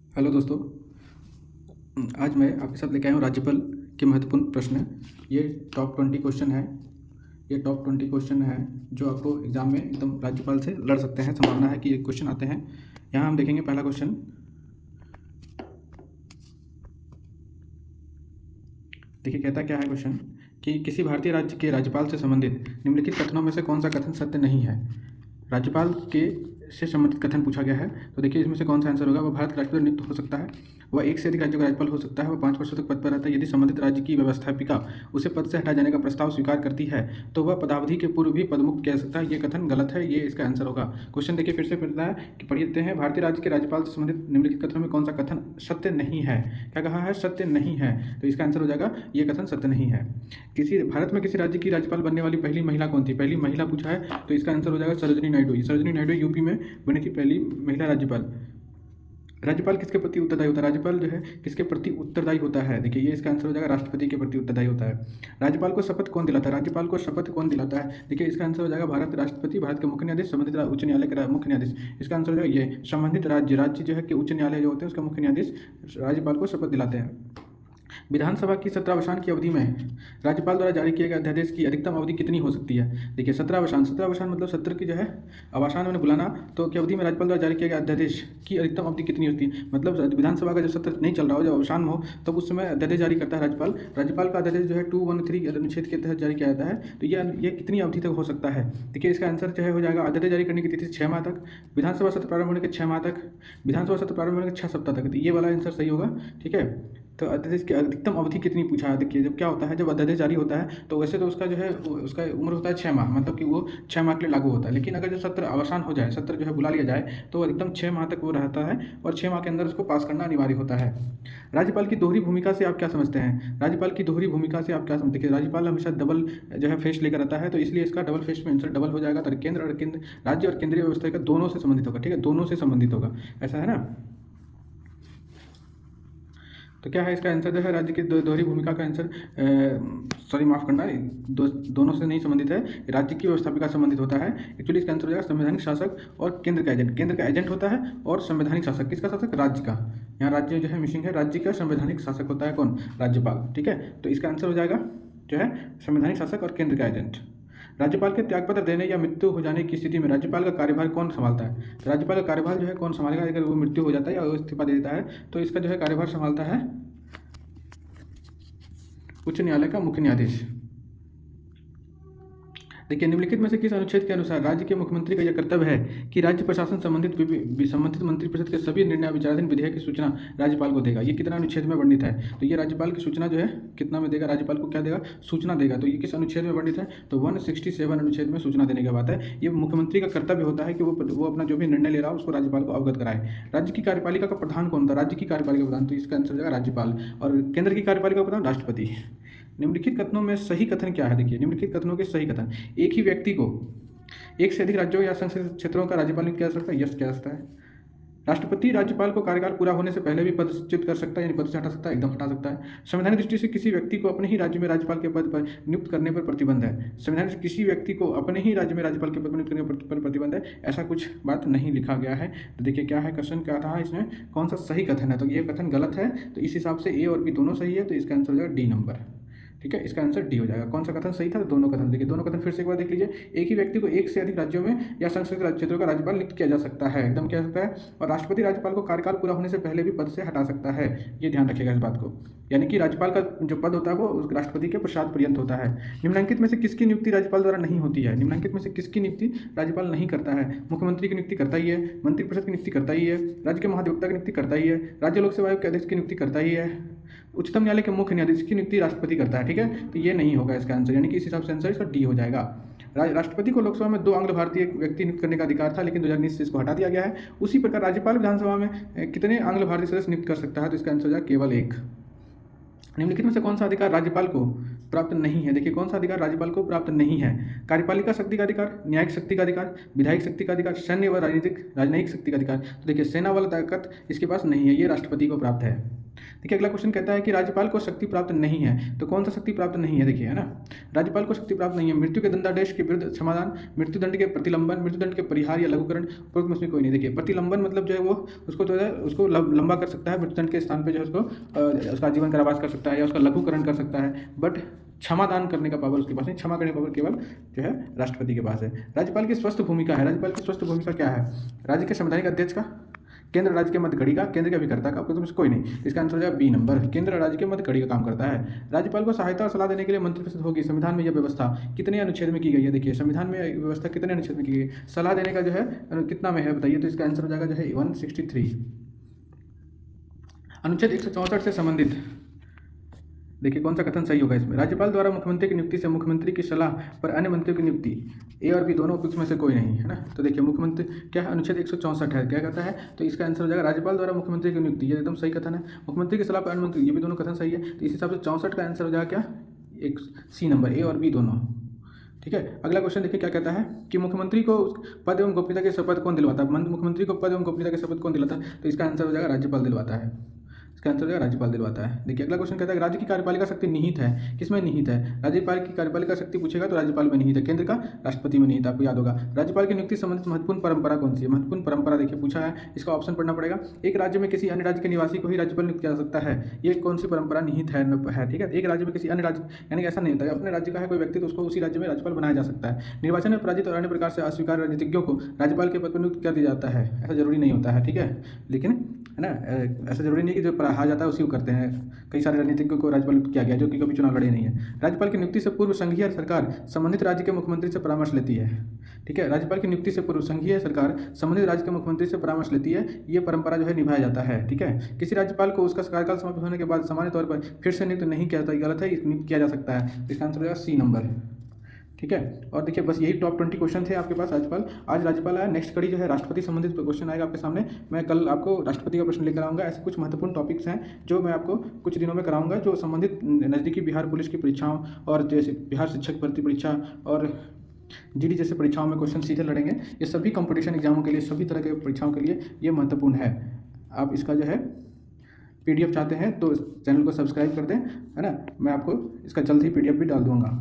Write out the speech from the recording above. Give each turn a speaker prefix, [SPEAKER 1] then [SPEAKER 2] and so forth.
[SPEAKER 1] Hello दोस्तों। आज मैं आपके साथ लेके आया हूँ राज्यपाल के महत्वपूर्ण प्रश्न। ये टॉप 20 क्वेश्चन है। ये टॉप 20 क्वेश्चन है जो आपको एग्जाम में एकदम राज्यपाल से लड़ सकते हैं, संभावना है कि ये क्वेश्चन आते हैं। यहाँ हम देखेंगे पहला क्वेश्चन। देखिए कहता क्या है क्वेश्चन कि किसी भारतीय राज्य के राज्यपाल से संबंधित निम्नलिखित कथनों में से कौन सा कथन सत्य नहीं है। राज्यपाल के से संबंधित कथन पूछा गया है, तो देखिए इसमें से कौन सा आंसर होगा। वह भारत के राष्ट्रपति नियुक्त हो सकता है, वह एक से अधिक राज्यों का राज्यपाल हो सकता है, वह 5 वर्षों तक पद पर रहता है। यदि संबंधित राज्य की व्यवस्थापिका उसे पद से हटाए जाने का प्रस्ताव स्वीकार करती है तो वह पदावधि के पूर्व भी पदमुक्त किया जा सकता है। ये कथन गलत है, ये इसका आंसर होगा। क्वेश्चन देखिए फिर से पढ़ता है कि पढ़ते हैं, भारतीय राज्य के राज्यपाल से संबंधित निम्नलिखित कथनों में कौन सा कथन सत्य नहीं है। क्या कहा है? सत्य नहीं है। तो इसका आंसर हो जाएगा ये कथन सत्य नहीं है। भारत में किसी राज्य की राज्यपाल बनने वाली पहली महिला कौन थी? पहली महिला पूछा है, तो इसका आंसर हो जाएगा सरोजिनी नायडू। सरोजिनी नायडू यूपी में बनी थी पहली महिला राज्यपाल। राज्यपाल किसके प्रति उत्तरदायी होता है? राज्यपाल जो है किसके प्रति उत्तरदायी होता है? देखिए ये इसका आंसर हो जाएगा राष्ट्रपति के प्रति उत्तरदायी होता है। राज्यपाल को शपथ कौन दिलाता है? राज्यपाल को शपथ कौन दिलाता है? देखिए इसका आंसर हो जाएगा भारत राष्ट्रपति, भारत के मुख्य न्यायाधीश, संबंधित उच्च न्यायालय का मुख्य न्यायाधीश। इसका आंसर हो जाएगा ये संबंधित राज्य जो है कि उच्च न्यायालय जो होते हैं उसका मुख्य न्यायाधीश राज्यपाल को शपथ दिलाते हैं। विधानसभा की सत्रावसान की अवधि में राज्यपाल द्वारा जारी किए गए अध्यादेश की अधिकतम अवधि कितनी हो सकती है? देखिए सत्रावसान मतलब सत्र की जो है अवसान में बुलाना, तो की अवधि में राज्यपाल द्वारा जारी किए गए अध्यादेश की अधिकतम अवधि कितनी होती है? मतलब विधानसभा का जब सत्र नहीं चल रहा हो, जब अवसान में हो, तब उस समय अध्यादेश जारी करता है राज्यपाल। राज्यपाल का अध्यादेश जो है 213 अनुच्छेद के तहत जारी किया जाता है। तो ये कितनी अवधि तक हो सकता है? देखिए इसका आंसर जो है हो जाएगा अध्यादेश जारी करने की तिथि 6 माह तक, विधानसभा सत्र प्रारंभ होने के 6 माह तक, विधानसभा सत्र प्रारंभ होने के 6 सप्ताह तक। तो ये वाला आंसर सही होगा। ठीक है, तो अध्यादेश की अधिकतम अवधि कितनी पूछा है। देखिए जब क्या होता है, जब अध्यादेश जारी होता है तो वैसे तो उसका जो है उसका उम्र होता है 6 माह, मतलब कि वो 6 माह के लिए लागू होता है। लेकिन अगर जो सत्र अवसान हो जाए, सत्र जो है बुला लिया जाए, तो अधिकतम 6 माह तक वो रहता है और 6 माह के अंदर उसको पास करना अनिवार्य होता है। राज्यपाल की दोहरी भूमिका से आप क्या समझते हैं? राज्यपाल की दोहरी भूमिका से आप क्या समझते हैं? राज्यपाल हमेशा डबल जो है फेस लेकर आता है, तो इसलिए इसका डबल फेस में आंसर डबल हो जाएगा। तो राज्य और केंद्रीय व्यवस्था का दोनों से संबंधित होगा। ठीक है, दोनों से संबंधित होगा, ऐसा है ना। तो क्या है इसका आंसर जो है राज्य की दोहरी भूमिका का आंसर, सॉरी माफ करना, दोनों से नहीं संबंधित है, राज्य की व्यवस्थापिका संबंधित होता है। एक्चुअली इसका आंसर हो जाएगा संवैधानिक शासक और केंद्र का एजेंट। केंद्र का एजेंट होता है और संवैधानिक शासक किसका शासक? राज्य का। यहाँ राज्य जो है मिसिंग है, राज्य का संवैधानिक शासक होता है कौन? राज्यपाल। ठीक है, तो इसका आंसर हो जाएगा जो है संवैधानिक शासक और केंद्र का एजेंट। राज्यपाल के त्यागपत्र देने या मृत्यु हो जाने की स्थिति में राज्यपाल का कार्यभार कौन संभालता है? तो राज्यपाल का कार्यभार जो है कौन संभालेगा अगर वो मृत्यु हो जाता है या वो इस्तीफा दे देता है? तो इसका जो है कार्यभार संभालता है उच्च न्यायालय का मुख्य न्यायाधीश। देखिए निम्नलिखित में से किस अनुच्छेद के अनुसार राज्य के मुख्यमंत्री का यह कर्तव्य है कि राज्य प्रशासन संबंधित मंत्रिपरिषद के सभी निर्णय विचाराधीन विधेयक की सूचना राज्यपाल को देगा। ये कितना अनुच्छेद में वर्णित है? तो ये राज्यपाल की सूचना जो है कितना में देगा? राज्यपाल को क्या देगा? सूचना देगा। तो ये किस अनुच्छेद में वर्णित है? तो 167 अनुच्छेद में सूचना देने की बात है। ये मुख्यमंत्री का कर्तव्य होता है कि वो अपना जो भी निर्णय ले रहा है उसको राज्यपाल को अवगत कराए। राज्य की कार्यपालिका का प्रधान कौन था? राज्य की कार्यपालिका प्रधान, तो इसका आंसर हो जाएगा राज्यपाल। और केंद्र की कार्यपालिका प्रधान राष्ट्रपति। निम्नलिखित कथनों में सही कथन क्या है? देखिए निम्नलिखित कथनों के सही कथन, एक ही व्यक्ति को एक से अधिक राज्यों या संसदीय क्षेत्रों का राज्यपाल नियुक्त किया जा सकता है। यस, किया जा सकता है। राष्ट्रपति राज्यपाल को कार्यकाल पूरा होने से पहले भी पदच्युत कर सकता है, यानी पद से हटा सकता है, एकदम हटा सकता है। संवैधानिक दृष्टि से किसी व्यक्ति को अपने ही राज्य में राज्यपाल के पद पर नियुक्त करने पर प्रतिबंध है। संविधान से किसी व्यक्ति को अपने ही राज्य में राज्यपाल के पद पर नियुक्त करने पर प्रतिबंध है, ऐसा कुछ बात नहीं लिखा गया है। तो देखिए क्या है क्वेश्चन, क्या था इसमें, कौन सा सही कथन है? तो ये कथन गलत है, तो इस हिसाब से ए और बी दोनों सही है, तो इसका आंसर हो जाएगा डी नंबर। ठीक है, इसका आंसर डी हो जाएगा। कौन सा कथन सही था? तो दोनों कथन। देखिए दोनों कथन फिर से एक बार देख लीजिए। एक ही व्यक्ति को एक से अधिक राज्यों में या संसदीय राज्य क्षेत्रों का राज्यपाल नियुक्त किया जा सकता है, एकदम किया जा सकता है। और राष्ट्रपति राज्यपाल को कार्यकाल पूरा होने से पहले भी पद से हटा सकता है, ये ध्यान रखिएगा इस बात को। यानी कि राज्यपाल का जो पद होता है वो उस राष्ट्रपति के पश्चात पर्यंत होता है। निम्नलिखित में से किसकी नियुक्ति राज्यपाल द्वारा नहीं होती है? निम्नलिखित में से किसकी नियुक्ति राज्यपाल नहीं करता है? मुख्यमंत्री की नियुक्ति करता ही है, मंत्रिपरिषद की नियुक्ति करता ही है, राज्य के महाधिवक्ता की नियुक्ति करता ही है, राज्य लोक सेवा आयोग के अध्यक्ष की नियुक्ति करता ही है, उच्चतम न्यायालय के मुख्य न्यायाधीश की नियुक्ति राष्ट्रपति करता है। ठीक है, तो ये नहीं होगा इसका आंसर, यानी कि इस हिसाब से आंसर इसका डी हो जाएगा। राष्ट्रपति को लोकसभा में 2 आंग्ल भारतीय व्यक्ति नियुक्त करने का अधिकार था, लेकिन 2019 से इसको हटा दिया गया है। उसी प्रकार राज्यपाल विधानसभा में कितने आंग्ल भारतीय सदस्य नियुक्त कर सकता है? तो इसका आंसर हो जाएगा केवल 1। निम्नलिखित में से कौन सा अधिकार राज्यपाल को प्राप्त नहीं है? देखिए कौन सा अधिकार राज्यपाल को प्राप्त नहीं है? कार्यपालिका शक्ति का अधिकार, न्यायिक शक्ति का अधिकार, विधायिक शक्ति का अधिकार, सैन्य व राजनीतिक शक्ति का अधिकार। तो देखिए सेना वाला ताकत इसके पास नहीं है, ये राष्ट्रपति को प्राप्त है। देखिए अगला क्वेश्चन कहता है कि राज्यपाल को शक्ति प्राप्त नहीं है, तो कौन सा शक्ति प्राप्त नहीं है, देखिए है ना। राज्यपाल को शक्ति प्राप्त नहीं है मृत्यु के दंडादेश के विरुद्ध क्षमादान, मृत्युदंड के प्रतिलंबन, मृत्युदंड के परिहार या लघुकरण, उपरोक्त में से कोई नहीं। देखिए प्रतिलंबन मतलब जो है वो उसको जो है उसको लंबा कर सकता है, मृत्युदंड के स्थान पर जो है उसको उसका जीवन कारावास कर सकता है या उसका लघुकरण कर सकता है, बट क्षमा दान करने का पावर उसके पास नहीं, क्षमा करने का पावर केवल जो है राष्ट्रपति के पास है। राज्यपाल की स्वस्थ भूमिका है, राज्यपाल की स्वस्थ भूमिका क्या है, राज्य के संवैधानिक अध्यक्ष का, केंद्र राज्य के मध्य कड़ी का, केंद्र के अभिकर्ता का, तो कोई नहीं। इसका आंसर हो जाएगा बी नंबर, केंद्र राज्य के मध्य कड़ी का काम करता है। राज्यपाल को सहायता और सलाह देने के लिए मंत्रिपरिषद होगी। संविधान में यह व्यवस्था कितने अनुच्छेद में की गई है, देखिए संविधान में व्यवस्था कितने अनुच्छेद में की गई है, सलाह देने का जो है कितना में है बताइए, तो इसका आंसर हो जाएगा जो है 163। अनुच्छेद 164 से संबंधित देखिए कौन सा कथन सही होगा इसमें, राज्यपाल द्वारा मुख्यमंत्री की नियुक्ति से मुख्यमंत्री की सलाह पर अन्य मंत्रियों की नियुक्ति, ए और बी दोनों उपयुक्त में से कोई नहीं है ना। तो देखिए मुख्यमंत्री क्या है, अनुच्छेद 164 है, क्या कहता है, तो इसका आंसर हो जाएगा राज्यपाल द्वारा मुख्यमंत्री की नियुक्ति, ये एकदम सही कथन है। मुख्यमंत्री की सलाह पर अन्य मंत्री, ये भी दोनों कथन सही है, तो इस हिसाब से 64 का आंसर हो जाएगा क्या, एक सी नंबर, ए और बी दोनों। ठीक है, अगला क्वेश्चन देखिए क्या कहता है कि मुख्यमंत्री को पद एवं गोपनीयता के शपथ कौन दिलवाता है, मुख्यमंत्री को पद एवं गोपनीयता के शपथ कौन दिलाता है, तो इसका आंसर हो जाएगा राज्यपाल दिलवाता है, इसका आंसर हो जाएगा राज्यपाल दिलवाता है। देखिए अगला क्वेश्चन कहता है राज्य की कार्यपालिका शक्ति निहित है, किसमें निहित है, राज्यपाल की कार्यपालिका शक्ति पूछेगा तो राज्यपाल में निहित है, केंद्र का राष्ट्रपति में निहित है, आपको याद होगा। राज्यपाल की नियुक्ति संबंधित महत्वपूर्ण परंपरा कौन सी है, महत्वपूर्ण परंपरा देखिए पूछा है, इसका ऑप्शन पढ़ना पड़ेगा। एक राज्य में किसी अन्य राज्य के निवासी को ही राज्यपाल नियुक्त किया जा सकता है, ये कौन सी परंपरा निहित है, ठीक है। एक राज्य में किसी अन्य राज्य, यानी ऐसा नहीं होता है अपने राज्य का है कोई व्यक्ति तो उसको उसी राज्य में राज्यपाल बनाया जा सकता है। निर्वाचन में पराजित और अन्य प्रकार से अस्वीकार राजनीतिज्ञों को राज्यपाल के पद पर नियुक्त कर दिया जाता है, ऐसा जरूरी नहीं होता है, ठीक है, लेकिन है ना, ऐसा जरूरी नहीं कि जो हार जाता है उसी को करते हैं। कई सारे राजनीतिज्ञों को राज्यपाल नियुक्त किया गया जो कि कभी चुनाव लड़े नहीं है। राज्यपाल की नियुक्ति से पूर्व संघीय सरकार संबंधित राज्य के मुख्यमंत्री से परामर्श लेती है, ठीक है। राज्यपाल की नियुक्ति से पूर्व संघीय सरकार संबंधित राज्य के मुख्यमंत्री से परामर्श लेती है, ये परंपरा जो है निभाया जाता है, ठीक है। किसी राज्यपाल को उसका कार्यकाल समाप्त होने के बाद सामान्य तौर पर फिर से नियुक्त नहीं किया जाता, गलत है, नियुक्त किया जा सकता है, इसका आंसर हो जाएगा सी नंबर, ठीक है। और देखिए बस यही टॉप 20 क्वेश्चन थे आपके पास राज्यपाल, आज राज्यपाल आया। नेक्स्ट कड़ी जो है राष्ट्रपति संबंधित क्वेश्चन आएगा आपके सामने, मैं कल आपको राष्ट्रपति का प्रश्न लेकर आऊँगा। ऐसे कुछ महत्वपूर्ण टॉपिक्स हैं जो मैं आपको कुछ दिनों में कराऊंगा, जो संबंधित नज़दीकी बिहार पुलिस की परीक्षाओं और जैसे बिहार शिक्षक भर्ती परीक्षा और जीडी जैसे परीक्षाओं में क्वेश्चन सीधे लड़ेंगे। ये सभी कंपटीशन एग्जामों के लिए, सभी तरह के परीक्षाओं के लिए ये महत्वपूर्ण है। आप इसका जो है PDF चाहते हैं तो चैनल को सब्सक्राइब कर दें, है ना, मैं आपको इसका जल्द ही PDF भी डाल दूँगा।